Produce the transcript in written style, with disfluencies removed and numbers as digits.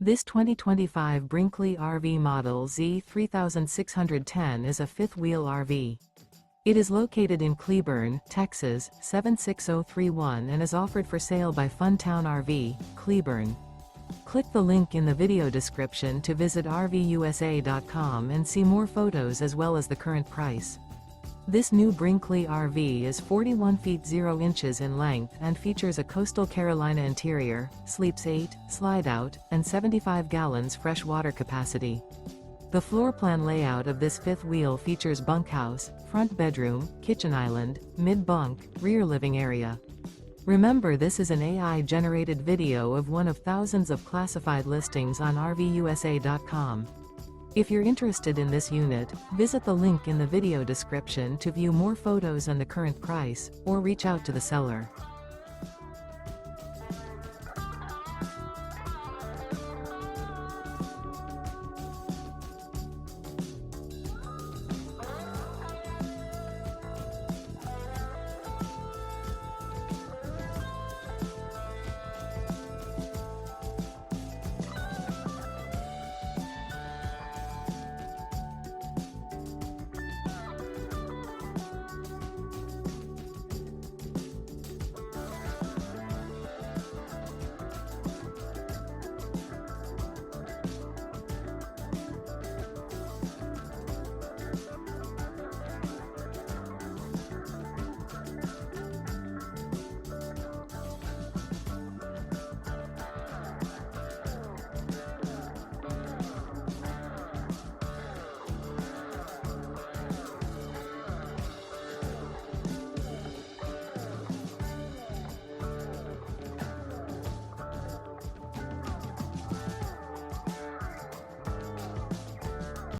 This 2025 Brinkley RV Model Z 3610 is a fifth-wheel RV. It is located in Cleburne, Texas, 76031 and is offered for sale by Funtown RV, Cleburne. Click the link in the video description to visit RVUSA.com and see more photos as well as the current price. This new Brinkley RV is 41 feet 0 inches in length and features a Coastal Carolina interior, sleeps 8, slide-out, and 75 gallons fresh water capacity. The floor plan layout of this fifth wheel features bunkhouse, front bedroom, kitchen island, mid-bunk, rear living area. Remember, this is an AI-generated video of one of thousands of classified listings on RVUSA.com. If you're interested in this unit, visit the link in the video description to view more photos and the current price, or reach out to the seller.